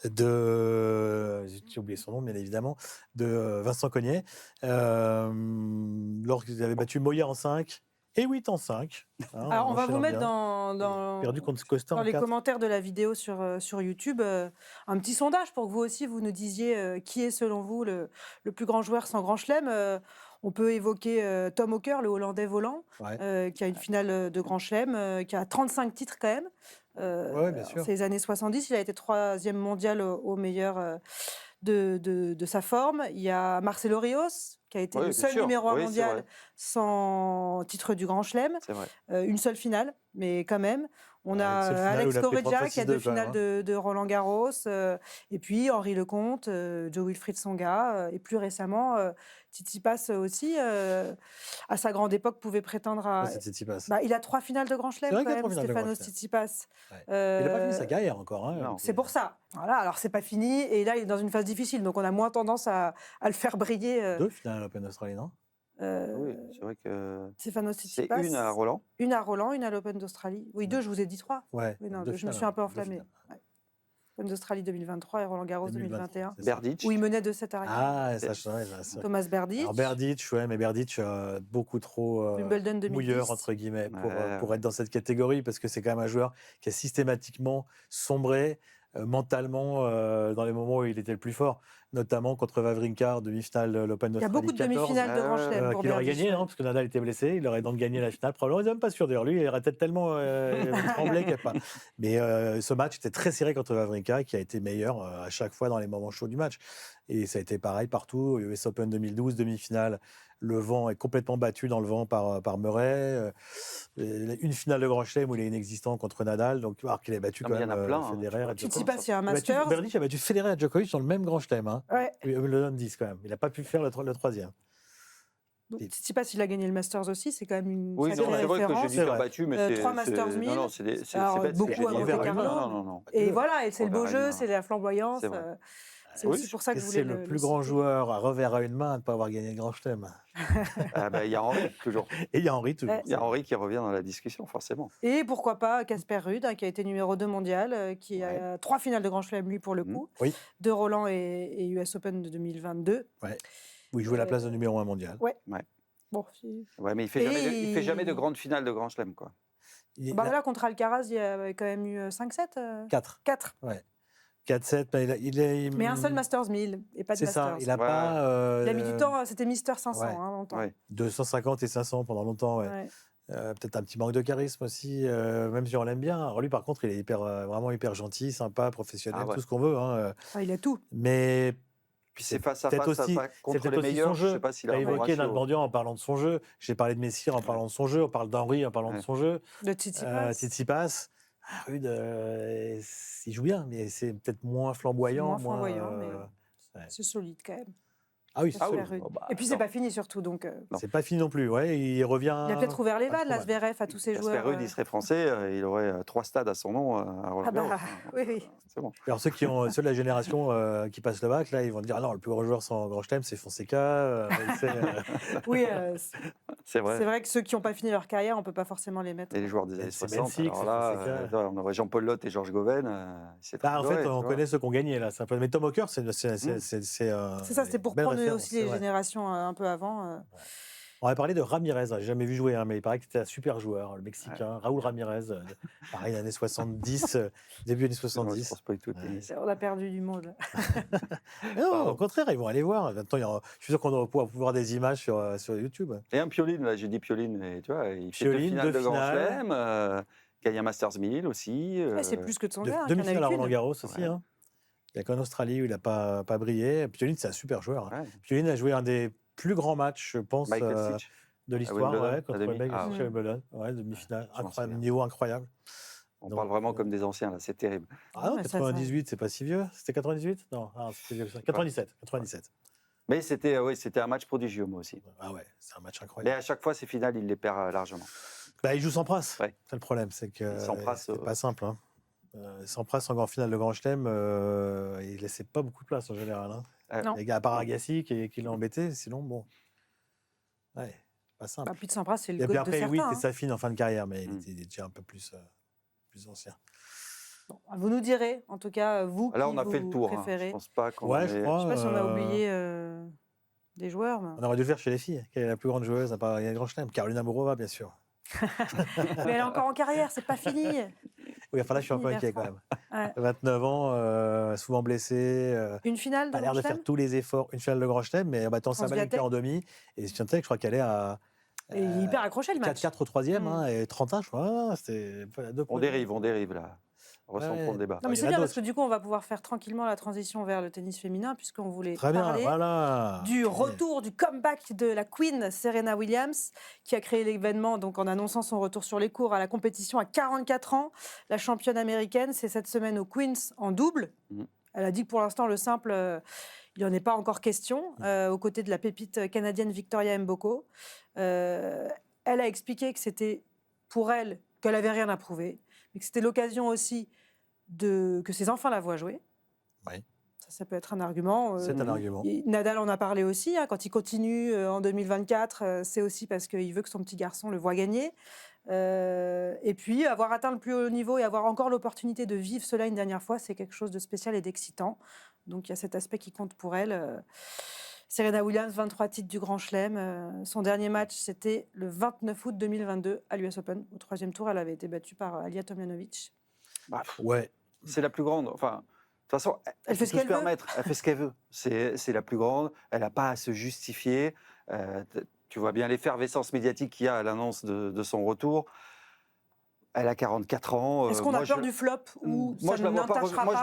de. J'ai oublié son nom, bien évidemment. De Vincent Cognet. Lorsqu'ils avaient battu Moya en 5. Et 8 en 5.
Alors, on va vous mettre dans les commentaires de la vidéo sur YouTube un petit sondage pour que vous aussi, vous nous disiez qui est selon vous le plus grand joueur sans Grand Chelem. On peut évoquer Tom Hawker, le Hollandais volant, qui a une finale de Grand Chelem, qui a 35 titres quand même.
Bien sûr.
C'est les années 70. Il a été 3e mondial au meilleur de sa forme. Il y a Marcelo Rios, qui a été le seul numéro 1 mondial sans titre du Grand Chelem. Une seule finale. mais quand même. On a
Avec cette finale où
Alex
il a pris
Correggia qui a
36-2
deux
quand même,
finales de Roland Garros, et puis Henri Lecomte, Joe Wilfried Tsonga, et plus récemment, Tsitsipas aussi, à sa grande époque, pouvait prétendre à...
c'est Tsitsipas.
Bah, il a 3 finales de Grand
C'est
Chelem
vrai
quand
qu'il a 3
même,
finales de Grand
Stefanos
Chelem.
Tsitsipas.
Ouais. Il n'a pas fini sa carrière encore. Hein,
Non.
C'est pour ça. Voilà, alors c'est pas fini, et là il est dans une phase difficile, donc on a moins tendance à le faire briller.
2 finales à l'Open d'Australie, non?
Oui, c'est vrai que
Stefanos
c'est
Tsitsipas.
une à Roland.
Une à Roland, une à l'Open d'Australie. Oui, 2, je vous ai dit 3.
Ouais,
Oui, non,
deux
je me
finales,
suis un peu
2
enflammée.
finales.
Ouais. Open d'Australie 2023 et Roland Garros
2023,
2021.
c'est ça.
Berdych.
Où il menait de 7 à 4.
Ah, ça, ouais, ça.
Thomas Berdych.
Alors Berdych, ouais, mais Berdych, beaucoup trop
Wimbledon 2010.
mouilleur, entre guillemets,
Ouais.
pour être dans cette catégorie, parce que c'est quand même un joueur qui a systématiquement sombré mentalement dans les moments où il était le plus fort, notamment contre Wawrinka, demi-finale de l'Open
Il y a
d'Australie
beaucoup de
14,
demi-finales de Grand Chelem pour
qu'il aurait
Berdych.
gagné, hein, parce que Nadal était blessé, il aurait donc gagné la finale, probablement, il n'est même pas sûr d'ailleurs, lui, il aurait peut-être tellement tremblé qu'il n'y a pas. Mais ce match était très serré contre Wawrinka, qui a été meilleur à chaque fois dans les moments chauds du match. Et ça a été pareil partout, US Open 2012, demi-finale, le vent est complètement battu dans le vent par Murray. Une finale de Grand Chelem où il est inexistant contre Nadal, donc alors qu'il a battu
Non,
quand
mais il y
même
en a plein,
Federer et
Tu ne
Djokovic.
sais pas s'il y a un
Il a battu-
Masters.
Berdych a battu Federer et Djokovic dans le même Grand Chelem. Hein.
Ouais.
Le 10 quand même. Il n'a pas pu faire le troisième.
Tsitsipas, il a gagné le Masters aussi, c'est quand même une
Oui, non,
sacrée
c'est vrai que j'ai
référence.
dit qu'il a battu, mais c'est.
3 Masters
c'est-
1000.
Non, non, c'est
Alors,
bête.
beaucoup
ce que j'ai
à
dit.
Monte Carlo.
Non.
Et voilà, et c'est le beau
Revers à
jeu,
une main.
c'est la flamboyance.
C'est vrai.
C'est
Oui,
aussi pour ça que je voulais
C'est le plus grand
citer.
joueur à revers à une main à ne pas avoir gagné le Grand Chelem.
Ah bah, il y a Henri, toujours.
Et il y a Henri toujours.
Ouais.
Il y a Henri qui revient dans la discussion, forcément.
Et pourquoi pas Casper Ruud, qui a été numéro 2 mondial, qui a 3 finales de Grand Chelem, lui, pour le coup.
Oui.
De Roland et US Open de 2022.
Où il jouait la place de numéro 1 mondial.
Ouais.
Ouais.
Bon,
Ouais, mais il fait jamais de grande finale de Grand Chelem, quoi.
bah là, contre Alcaraz, il y avait quand même eu 5-7.
4.
4.
4-7.
Mais un seul Masters 1000 et pas de
C'est
Masters.
ça. Il a
Ouais.
pas.
Il a mis du temps, c'était Mister 500,
Ouais.
longtemps.
Ouais.
250 et 500 pendant longtemps. Ouais.
Ouais.
Peut-être un petit manque de charisme aussi, même si on l'aime bien. Alors lui, par contre, il est vraiment hyper gentil, sympa, professionnel,
Ah ouais.
tout ce qu'on veut. Hein.
Il a tout.
Mais
Puis c'est face à
peut-être
face
aussi-
contre
peut-être
les
aussi
meilleurs.
son
Je
jeu.
sais pas s'il
Tu
a
as
un bon
évoqué
ratio.
Nalbandian en parlant de son jeu. J'ai parlé de Messire en parlant de son jeu. On parle d'Henri en parlant de son jeu.
De Tsitsipas.
Tsitsipas. Rude, il joue bien, mais c'est peut-être moins flamboyant.
Moins flamboyant, mais
ouais.
c'est solide quand même.
Ah oui,
Casper
oui.
Ruud.
Oh, bah,
Et puis c'est
non.
pas fini surtout, donc
c'est pas fini non plus. Ouais, il revient.
il a peut-être ouvert les
pas
vannes,
trop
là,
mal.
Zverev, à tous ces
Casper
joueurs.
Ruud, il serait français, il aurait 3 stades à son nom à Roland
Ah bah,
Garros.
oui.
C'est bon.
Alors ceux de la génération qui passent le bac, là, ils vont dire ah non, le plus grand joueur sans Grand Chelem, c'est Fonseca.
Oui,
C'est vrai.
c'est vrai que ceux qui n'ont pas fini leur carrière, on ne peut pas forcément les mettre.
Et les joueurs des années
C'est
60,
Ben Six,
alors
c'est
là,
Fonseca.
on aurait Jean-Paul Lotte et Georges Goven. C'est
Bah, en
très
fait,
doré,
on
tu vois.
connaît ceux qui ont gagné là. Mais Tom Hawker, c'est
C'est ça, c'était pour
belle
prendre
référence,
aussi les
c'est vrai.
générations un peu avant.
On va parler de Ramirez. J'ai jamais vu jouer, hein, mais il paraît que c'était un super joueur, le Mexicain, Raúl Ramirez. Pareil, années 70, début années
Je
70.
pense pas du tout au
Ouais.
tennis.
On a perdu du monde.
Non, au contraire, ils vont aller voir. Maintenant, je suis sûr qu'on va pouvoir voir des images sur YouTube.
Et un Pioline, là, j'ai dit Pioline, mais tu vois, il fait
Pioline,
2 finales
deux
de Grand
finales.
Chelem, gagne un Masters 1000 aussi.
Ouais, c'est plus que de son gars.
Demi-finale à Roland Garros aussi.
Ouais.
Hein. Il n'y a qu'en Australie où il n'a pas brillé. Pioline, c'est un super joueur. Hein.
Ouais.
Pioline a joué un des plus grands matchs, je pense,
Michael Stitch.
de l'histoire,
Wimbledon,
contre
la demi.
Michael
Ah,
Stitch à Wimbledon. Ouais, demi-finale,
je m'en
incroyable,
souviens.
niveau incroyable.
On
Donc,
parle vraiment comme des anciens, là, c'est terrible.
Ah non,
Ouais, ça,
98, c'est pas si vieux. C'était 98 Non, c'était vieux que ça. 97. 97.
Mais c'était un match prodigieux, moi aussi.
Ah ouais, c'est un match
Mais
incroyable.
à chaque fois, ces finales, il les perd largement.
Bah, il joue sans prince.
Ouais.
C'est le problème, c'est que
Sampras,
c'est pas simple. Hein. Sampras en finale de Grand Chelem, il laissait pas beaucoup de place en général. Hein.
Non.
Les gars, à part Agassi qui l'a embêté, sinon bon. Ouais, pas simple.
Puis de Sampras, c'est le
Et
goût
puis
de
après,
certains.
oui,
hein.
c'était Safin en fin de carrière, mais il était déjà un peu plus ancien.
Bon, vous nous direz, en tout cas, vous
Là,
qui
on a fait le
vous
tour. Hein.
préférez.
Je pense pas qu'on
Ouais,
en
je
ait-
crois.
Je sais pas si on a oublié des joueurs. Mais...
On aurait dû le faire chez les filles. Quelle est la plus grande joueuse à part Grand Chelem? Carolina Morova, bien sûr.
Mais elle est encore en carrière, c'est pas fini.
Oui, enfin là, je suis un peu
Fini,
inquiet quand
Bertrand.
même.
Ouais.
29 ans, souvent blessé.
Une finale de
A l'air
Grand
de faire
Chelem
tous les efforts. Une finale de Grand Chelem, mais battant Sabalenka
Swiatek.
en demi. Et Swiatek, je crois qu'elle est à
Et il perd accroché le match.
4-4 au troisième,
Mm.
hein, et 30 ans, je crois. Ah, c'était 2
On dérive là. Recentrons le débat.
Non, mais c'est bien parce que du coup, on va pouvoir faire tranquillement la transition vers le tennis féminin puisqu'on voulait parler du retour, du comeback de la Queen Serena Williams qui a créé l'événement donc en annonçant son retour sur les cours à la compétition à 44 ans. La championne américaine, c'est cette semaine aux Queens en double. Elle a dit que pour l'instant, le simple, il n'y en est pas encore question, aux côtés de la pépite canadienne Victoria Mboko. Elle a expliqué que c'était pour elle qu'elle n'avait rien à prouver, mais que c'était l'occasion aussi que ses enfants la voient jouer.
Oui.
Ça peut être un argument.
C'est un argument.
Nadal en a parlé aussi. Quand il continue en 2024, c'est aussi parce qu'il veut que son petit garçon le voit gagner. Et puis, avoir atteint le plus haut niveau et avoir encore l'opportunité de vivre cela une dernière fois, c'est quelque chose de spécial et d'excitant. Donc, il y a cet aspect qui compte pour elle. Serena Williams, 23 titres du Grand Chelem. Son dernier match, c'était le 29 août 2022 à l'US Open. Au 3e tour, elle avait été battue par Alia Tomljanovic.
Ouais. C'est la plus grande. Enfin, de toute façon,
elle fait ce qu'elle veut.
Elle fait ce qu'elle veut. C'est la plus grande. Elle n'a pas à se justifier. Tu vois bien l'effervescence médiatique qu'il y a à l'annonce de son retour. Elle a 44 ans.
Est-ce qu'on a peur du flop ou
moi,
ça ne l'entachera pas
je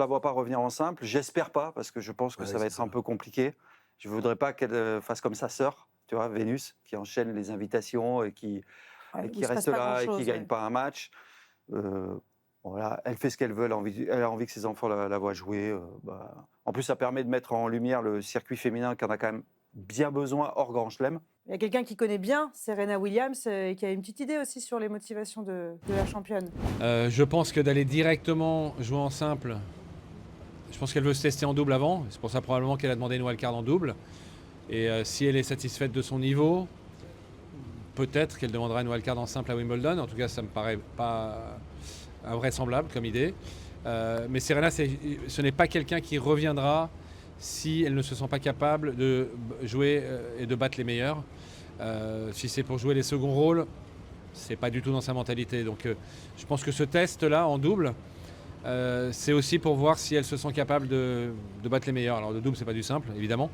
la vois pas revenir en simple. J'espère pas parce que je pense que ça va être un peu compliqué. Je voudrais pas qu'elle fasse comme sa sœur, tu vois, Vénus, qui enchaîne les invitations et qui reste là et qui gagne pas un match. Voilà, elle fait ce qu'elle veut, elle a envie que ses enfants la voient jouer. En plus, ça permet de mettre en lumière le circuit féminin qui en a quand même bien besoin hors Grand Chelem.
Il y a quelqu'un qui connaît bien Serena Williams et qui a une petite idée aussi sur les motivations de la championne.
Je pense que d'aller directement jouer en simple, je pense qu'elle veut se tester en double avant. C'est pour ça probablement qu'elle a demandé une wildcard en double. Et si elle est satisfaite de son niveau, peut-être qu'elle demandera une wildcard en simple à Wimbledon. En tout cas, ça me paraît pas invraisemblable comme idée. Mais Serena, ce n'est pas quelqu'un qui reviendra si elle ne se sent pas capable de jouer et de battre les meilleurs. Si c'est pour jouer les seconds rôles, c'est pas du tout dans sa mentalité. Donc je pense que ce test-là en double, c'est aussi pour voir si elle se sent capable de battre les meilleurs. Alors le double, c'est pas du simple, évidemment,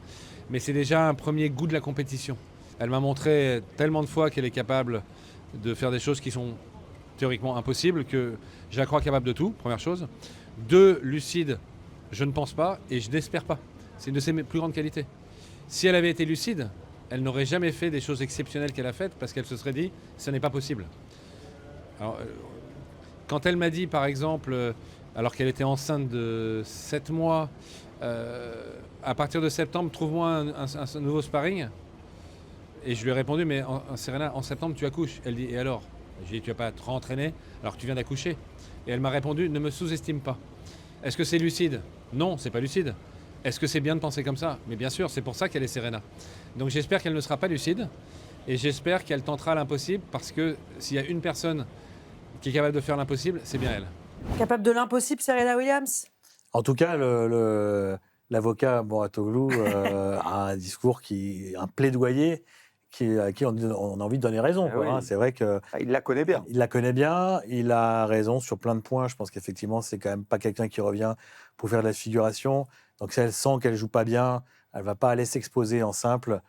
mais c'est déjà un premier goût de la compétition. Elle m'a montré tellement de fois qu'elle est capable de faire des choses qui sont théoriquement impossibles, que je la crois capable de tout, première chose. 2, lucide, je ne pense pas et je n'espère pas. C'est une de ses plus grandes qualités. Si elle avait été lucide, elle n'aurait jamais fait des choses exceptionnelles qu'elle a faites parce qu'elle se serait dit « ce n'est pas possible ». Alors, quand elle m'a dit, par exemple, alors qu'elle était enceinte de 7 mois, à partir de septembre, trouve-moi un nouveau sparring. Et je lui ai répondu, mais Serena, en septembre, tu accouches. Elle dit, et alors? J'ai dit, tu vas pas te rentraîner alors que tu viens d'accoucher. Et elle m'a répondu, ne me sous-estime pas. Est-ce que c'est lucide? Non, c'est pas lucide. Est-ce que c'est bien de penser comme ça? Mais bien sûr, c'est pour ça qu'elle est Serena. Donc j'espère qu'elle ne sera pas lucide et j'espère qu'elle tentera l'impossible parce que s'il y a une personne qui est capable de faire l'impossible, c'est bien elle.
Capable de l'impossible, Serena Williams?
En tout cas, l'avocat Mouratoglou a un discours un plaidoyer à qui on a envie de donner raison.
Oui.
C'est vrai que
il la connaît bien.
Il la connaît bien, il a raison sur plein de points. Je pense qu'effectivement, c'est quand même pas quelqu'un qui revient pour faire de la figuration. Donc si elle sent qu'elle joue pas bien, elle va pas aller s'exposer en simple,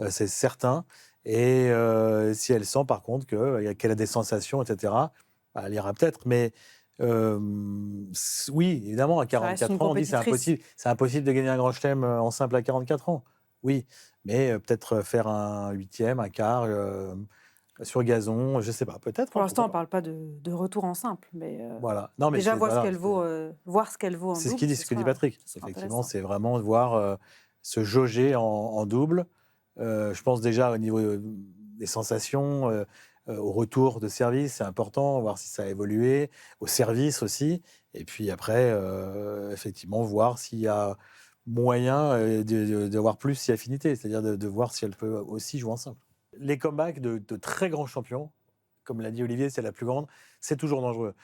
c'est certain. Et si elle sent par contre qu'elle a des sensations, etc., elle ira peut-être. Mais oui, évidemment, à 44 ans, on dit c'est impossible de gagner un grand chelem en simple à 44 ans. Oui, mais peut-être faire un 8e, un quart sur gazon, je ne sais pas, peut-être.
Pour l'instant, on ne parle pas de retour en simple, mais,
voilà. Non, mais
déjà voir ce qu'elle vaut en double.
C'est ce que dit Patrick. Effectivement, c'est vraiment de voir se jauger en double. Je pense déjà au niveau des sensations, au retour de service, c'est important, voir si ça a évolué, au service aussi. Et puis après, effectivement, voir s'il y a moyen de voir plus si affinité, c'est-à-dire de voir si elle peut aussi jouer en simple. Les comebacks de très grands champions, comme l'a dit Olivier, c'est la plus grande, c'est toujours dangereux.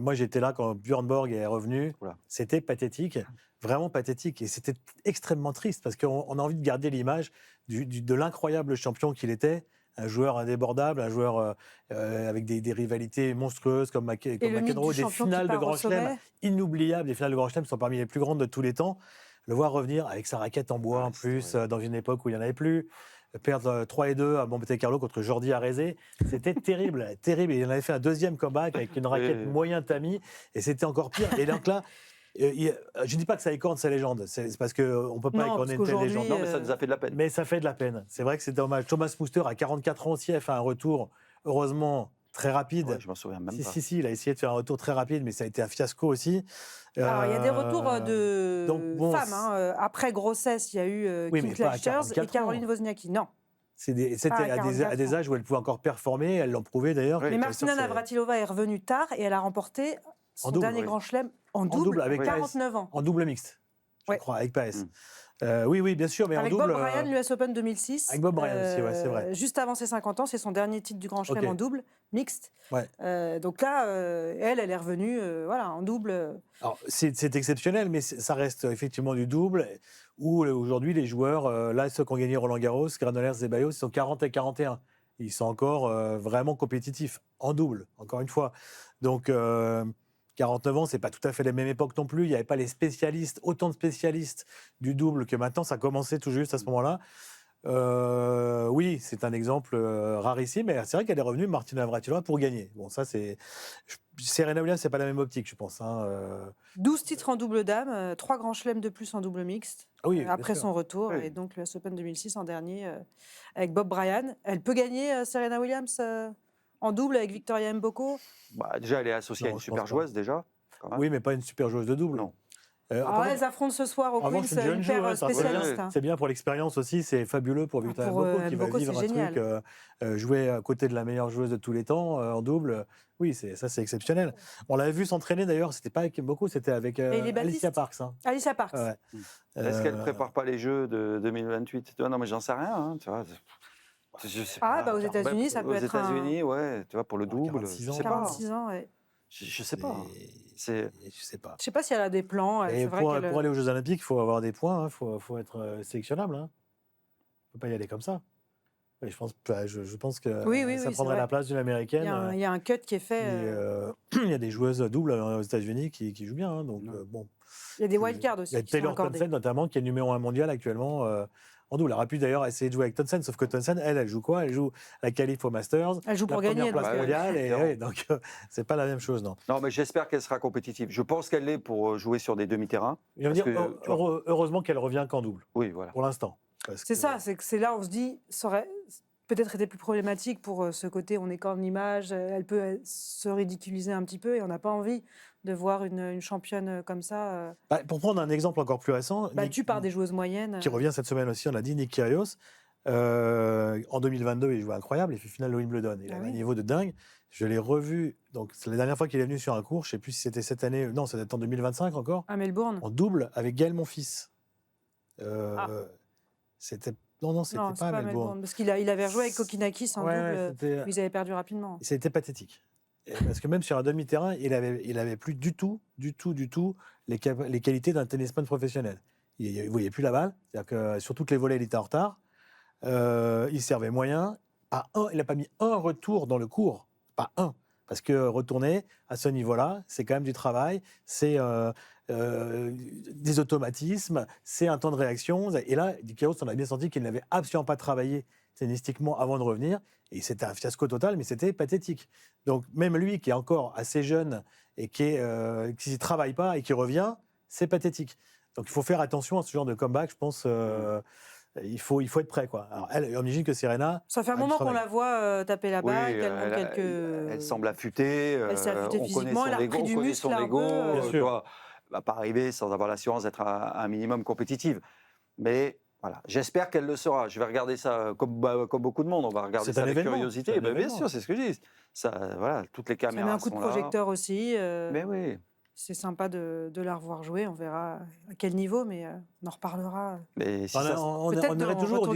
Moi, j'étais là quand Björn Borg est revenu, c'était pathétique, vraiment pathétique, et c'était extrêmement triste, parce qu'on a envie de garder l'image de l'incroyable champion qu'il était, un joueur indébordable, un joueur avec des rivalités monstrueuses comme McEnroe, des finales de Grand Chelem inoubliables, des finales de Grand Chelem sont parmi les plus grandes de tous les temps. Le voir revenir avec sa raquette en bois en plus, dans une époque où il n'y en avait plus, perdre 3-2 à Monte-Carlo contre Jordi Arezé. C'était terrible, terrible. Il en avait fait un deuxième comeback avec une raquette moyen tamis, et c'était encore pire. Et donc là, je ne dis pas que ça écorne sa légende, c'est parce qu'on ne peut pas écorner une telle légende.
Non, mais ça nous a fait de la peine.
Mais ça fait de la peine. C'est vrai que c'est dommage. Thomas Muster, à 44 ans aussi, a fait un retour, heureusement, très rapide.
Ouais, je m'en souviens même pas.
Si, il a essayé de faire un retour très rapide, mais ça a été un fiasco aussi.
Alors, il y a des retours de femmes. Après grossesse, il y a eu Kim Clijsters et Caroline Wozniacki. Non.
C'était à des âges où elle pouvait encore performer, elle l'ont prouvé d'ailleurs.
Mais Martina Navratilova est revenue tard et elle a remporté son dernier grand chelem en double avec 49 ans.
En double mixte, je crois, avec Paes. Oui, bien sûr, mais
avec
en double.
Bob Bryan, l'US Open 2006.
Avec Bob Bryan aussi, c'est vrai.
Juste avant ses 50 ans, c'est son dernier titre du Grand Chelem en double, mixte. Donc là, elle est revenue en double.
Alors, c'est exceptionnel, mais ça reste effectivement du double, où aujourd'hui, les joueurs, là, ceux qui ont gagné Roland-Garros, Granollers, Zeballos, ils sont 40 et 41. Ils sont encore vraiment compétitifs, en double, encore une fois. Donc, 49 ans, c'est pas tout à fait la même époque non plus. Il n'y avait pas autant de spécialistes du double que maintenant. Ça commençait tout juste à ce moment-là. Oui, c'est un exemple rarissime, mais c'est vrai qu'elle est revenue, Martina Navratilova, pour gagner. Bon, ça, Serena Williams, c'est pas la même optique, je pense.
12 titres en double dame, 3 grands chelems de plus en double mixte, après son retour, et donc le US Open 2006 en dernier, avec Bob Bryan. Elle peut gagner, Serena Williams, en double avec Victoria Mboko?
Déjà, elle est associée à une super joueuse, déjà.
Oui, mais pas une super joueuse de double.
Non.
Elles affrontent ce soir au Queen's, hyper spécialiste.
C'est bien pour l'expérience aussi, c'est fabuleux pour Victoria Mboko qui va vivre un truc, jouer à côté de la meilleure joueuse de tous les temps en double. Oui, ça c'est exceptionnel. On l'avait vu s'entraîner d'ailleurs, c'était pas avec Mboko, c'était avec Alicia Parks.
Alicia Parks.
Est-ce qu'elle ne prépare pas les Jeux de 2028 ? Non, mais j'en sais rien. Tu vois. Je sais pas.
Aux États-Unis, ça peut être.
Aux États-Unis, tu vois, pour le double.
46 ans,
Je sais pas.
Je sais pas.
Je sais pas si elle a des plans.
Pour aller aux Jeux Olympiques, il faut avoir des points, il faut être sélectionnable. On ne peut pas y aller comme ça. Je pense que ça prendrait la place d'une Américaine.
Il y a un cut qui est fait.
Il y a des joueuses doubles aux États-Unis qui jouent bien. Donc, bon.
Il y a des wildcards aussi.
Il y a Taylor Townsend notamment, qui est numéro 1 mondial actuellement. En double, elle aurait pu d'ailleurs essayer de jouer avec Townsend, sauf que Townsend, elle joue quoi ? Elle joue la qualif au Masters,
elle joue pour
la
gagner,
première place mondiale, donc c'est pas la même chose, non.
Non, mais j'espère qu'elle sera compétitive. Je pense qu'elle l'est pour jouer sur des demi-terrains.
Heureusement qu'elle revient qu'en double.
Oui, voilà.
Pour l'instant.
C'est là on se dit, ça aurait peut-être été plus problématique pour ce côté, on est qu'en image, elle peut se ridiculiser un petit peu et on n'a pas envie de voir une championne comme ça.
Pour prendre un exemple encore plus récent,
battue par des joueuses moyennes.
Qui revient cette semaine aussi, on l'a dit, Nick Kyrgios. En 2022, il jouait incroyable, il fait finale de Wimbledon. Il a un niveau de dingue. Je l'ai revu, donc c'est la dernière fois qu'il est venu sur un cours, je ne sais plus si c'était cette année, non, ça doit être en 2025 encore.
À Melbourne.
En double avec Gaël Monfils. C'était. Non, c'était pas à Melbourne.
Parce qu'il avait rejoué avec Kokinakis en double, ils avaient perdu rapidement.
C'était pathétique. Parce que même sur un demi-terrain, il avait plus du tout les qualités d'un tennisman professionnel. Il ne voyait plus la balle, c'est-à-dire que sur toutes les volées, il était en retard. Il servait moyen. Il n'a pas mis un retour dans le cours, pas un. Parce que retourner à ce niveau-là, c'est quand même du travail, c'est des automatismes, c'est un temps de réaction. Et là, Kyrgios, on a bien senti qu'il n'avait absolument pas travaillé tennistiquement avant de revenir. Et c'était un fiasco total, mais c'était pathétique. Donc même lui, qui est encore assez jeune et qui ne travaille pas et qui revient, c'est pathétique. Donc il faut faire attention à ce genre de comeback, je pense. Il faut être prêt, quoi. Alors, on imagine que Serena.
Ça fait un moment qu'on la voit taper la balle.
Elle semble affûtée.
Elle s'est affûtée physiquement. Elle a repris du muscle.
Son ego. Elle ne va pas arriver sans avoir l'assurance d'être un minimum compétitive. Mais voilà, j'espère qu'elle le sera. Je vais regarder ça comme beaucoup de monde. On va regarder ça avec curiosité. Bien sûr, c'est ce que je dis. Ça, voilà, toutes les caméras.
Ça met un coup de projecteur aussi.
Mais oui.
C'est sympa de la revoir jouer. On verra à quel niveau, mais on en reparlera.
Mais si on irait toujours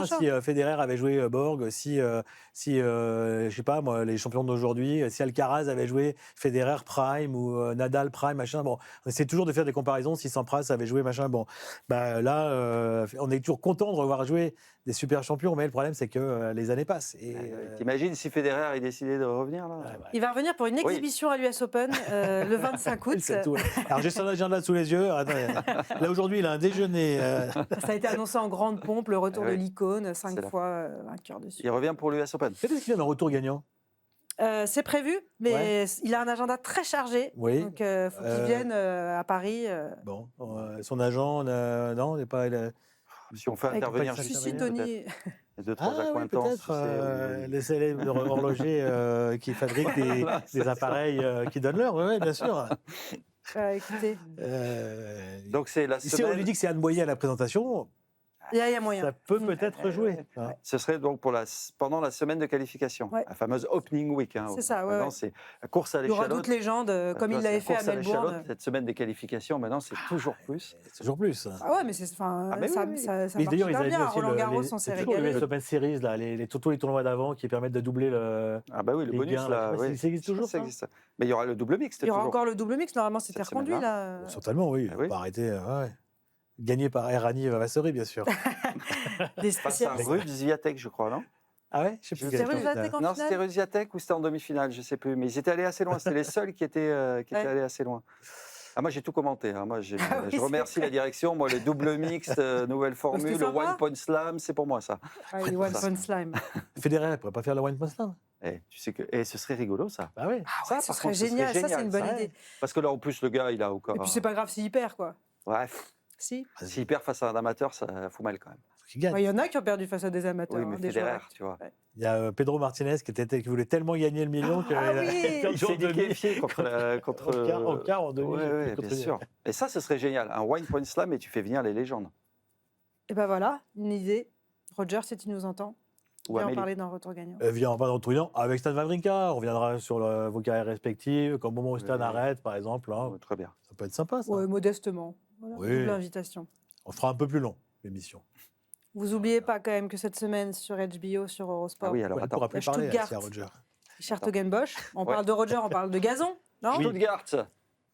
si Federer avait joué Borg, si je sais pas moi, les champions d'aujourd'hui, si Alcaraz avait joué Federer Prime ou Nadal Prime, machin. Bon, on essaie toujours de faire des comparaisons. Si Sampras avait joué machin. Bon, là, on est toujours content de revoir jouer des super champions, mais le problème, c'est que les années passent. Et,
t'imagines si Federer est décidé de revenir là
Il va revenir pour une exhibition à l'US Open le 25 août.
Tout, alors j'ai son agenda sous les yeux. Attends, là aujourd'hui, il a un déjeuner.
Ça a été annoncé en grande pompe, le retour de l'icône, 5 fois vainqueur dessus.
Il revient pour l'US Open.
Peut-être qu'il vient d'un retour gagnant.
C'est prévu, mais il a un agenda très chargé.
Oui.
Donc il faut qu'il vienne à Paris.
Bon, son agent, non, il n'est pas.
Si on fait intervenir
Sushi Tony.
Deux, trois accointances.
Peut-être les célèbres horlogers qui fabriquent des appareils qui donnent l'heure, oui, bien sûr.
Écoutez.
Donc c'est la semaine...
Si on lui dit que c'est Anne Boyer à la présentation,
il y a moyen.
Ça peut peut-être jouer.
Ce serait donc pendant la semaine de qualification, la fameuse opening week.
C'est ça, ouais.
C'est la course à l'échalote.
Il y aura d'autres légendes, comme il l'avait fait à Melbourne.
Cette semaine des qualifications, maintenant, c'est toujours plus.
C'est toujours plus.
Ah ouais, mais ça marche
d'ailleurs, ils avaient
bien.
aussi
Roland Garros, on s'est régalé.
Les Open Series, là, tous les tournois d'avant qui permettent de doubler le.
Ah bah oui, le bonus, là.
Ça existe toujours, ça
existe. Mais il y aura le double mixte.
Il y aura encore le double mixte. Normalement, c'était reconduit, là.
Certainement, oui. On va arrêter. Gagné par Errani et Vavassori, bien sûr.
Des spécialistes.
C'est Ruud Swiatek, je crois, non?
Ah ouais, je sais plus.
C'était Ruud Swiatek en finale.
Non, c'était Ruud Swiatek ou c'était en demi-finale, je ne sais plus. Mais ils étaient allés assez loin. C'était les seuls qui étaient allés assez loin. Ah, moi, j'ai tout commenté. Moi, je remercie la direction. Moi, le double mixte, nouvelle formule, le one point slam, c'est pour moi, ça.
Le one point slam.
Federer ne pourrait pas faire le one point slam.
Tu sais que ce serait rigolo, ça.
Ah oui.
Ça, ce serait génial. Ça, c'est une bonne idée.
Parce que là, en plus, le gars, il a encore.
Et puis, c'est pas grave s'il perd, quoi.
Bref.
Si.
S'il perd face à un amateur, ça fout mal quand même.
Il y en a qui ont perdu face à des amateurs.
Oui, mais Federer, tu vois.
Il y a Pedro Martinez qui voulait tellement gagner le million qu'il
s'est qualifié contre
en quart, en demi.
Oui, bien sûr. Et ça, ce serait génial. Un one point slam et tu fais venir les légendes.
Et ben voilà, une idée. Roger, si tu nous entends, viens en parler dans Retour Gagnant.
Viens en parler dans Retour Gagnant avec Stan Wawrinka. On reviendra sur vos carrières respectives, au moment où Stan arrête, par exemple.
Très bien.
Ça peut être sympa, ça.
Oui, modestement. Voilà, double invitation.
On fera un peu plus long, l'émission.
Vous n'oubliez pas quand même que cette semaine sur HBO, sur Eurosport,
oui, alors attends,
Stuttgart, Hertogenbosch. On parle de Roger, on parle de gazon, non?
Stuttgart,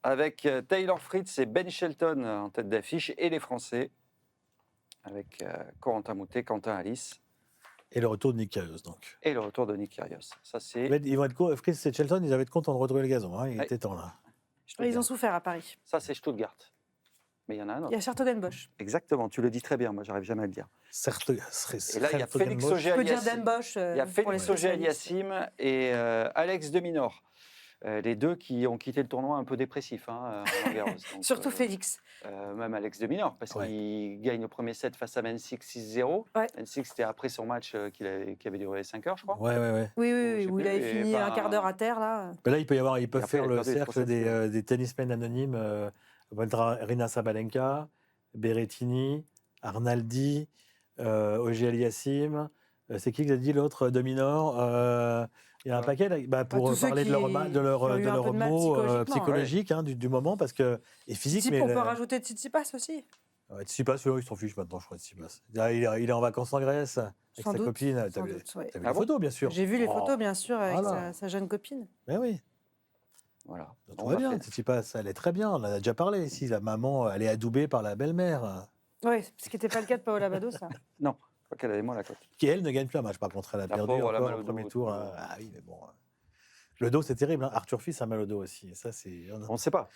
avec Taylor Fritz et Ben Shelton en tête d'affiche, et les Français, avec Corentin Moutet, Quentin Alice.
Et le retour de Nick Kyrgios, donc.
Et le retour de Nick Kyrgios. Ça, c'est...
Ils vont être Fritz et Shelton, ils avaient être contents de retrouver le gazon. Il était temps, là.
Ils ont souffert à Paris.
Ça, c'est Stuttgart. Mais il y en a un autre.
Il y a Hertogenbosch.
Exactement, tu le dis très bien, moi j'arrive jamais à le dire.
Et
là, il y a Félix Auger-Aliassime et Alex de Minaur. Les deux qui ont quitté le tournoi un peu dépressifs.
Surtout Félix.
Même Alex de Minaur, parce qu'il gagne le premier set face à Mensik 6-0. Mensik, c'était après son match qui avait duré 5 heures, je crois.
Oui, où il avait fini un quart d'heure à terre. Là,
là ils peuvent faire le cercle des tennismen anonymes. Rina Sabalenka, Berrettini, Arnaldi, Auger-Aliassime. C'est qui a dit l'autre? De Minaur. Il y a un paquet pour parler de leurs mots psychologiques du moment parce que et physique.
On peut rajouter Tsitsipas aussi.
Tsitsipas, il s'en fiche maintenant, je crois. Tsitsipas. Il est en vacances en Grèce avec sa copine. T'as vu les photos, bien sûr.
J'ai vu les photos, bien sûr, avec sa jeune copine.
Mais oui.
Voilà.
Tout va bien, Tsitsipas, elle est très bien. On en a déjà parlé ici. La maman, elle est adoubée par la belle-mère.
Oui, ce qui n'était pas le cas de Paola Badosa.
Non, je crois qu'elle avait moins la cote.
Qui, elle, ne gagne plus un match. Par contre, elle a perdu encore au premier tour. Ah oui, mais bon. Le dos, c'est terrible. Arthur Fils a mal au dos aussi. Ça,
on ne sait pas.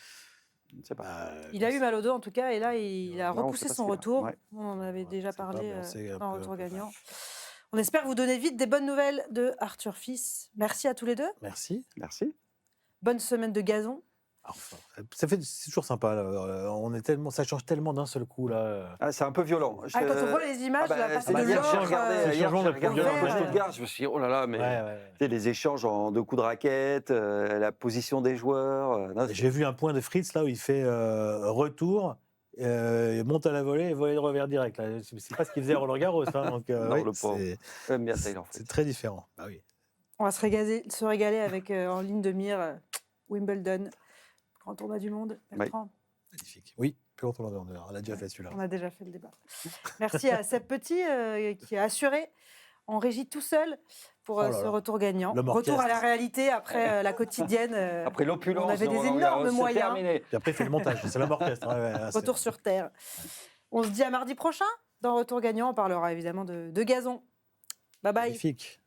Il a eu mal au dos, en tout cas. Et là, il a repoussé son retour. On en avait déjà parlé dans Retour Gagnant. On espère vous donner vite des bonnes nouvelles de Arthur Fils. Merci à tous les deux.
Merci.
Bonne semaine de gazon.
C'est toujours sympa. Ça change tellement d'un seul coup là.
C'est un peu violent.
Quand on voit les images,
hier j'ai regardé Stuttgart, je me suis dit oh là là, mais les échanges en 2 coups de raquette, la position des joueurs.
J'ai vu un point de Fritz là où il fait retour. Monte à la volée et volée de revers direct. C'est pas ce qu'il faisait à Roland Garros. Donc, c'est très différent. Bah, oui.
On va se régaler avec en ligne de mire Wimbledon, grand tournoi du monde.
Magnifique. Oui, plus grand tournoi du monde. On a déjà fait celui-là.
On a déjà fait le débat. Merci à Seb Petit qui a assuré en régie tout seul pour ce retour gagnant. Retour à la réalité après la quotidienne.
Après l'opulence.
On avait des énormes moyens.
Et après, il fait le montage. C'est l'homme orchestre.
Retour sur Terre. On se dit à mardi prochain. Dans Retour gagnant, on parlera évidemment de gazon. Bye bye.
Magnifique.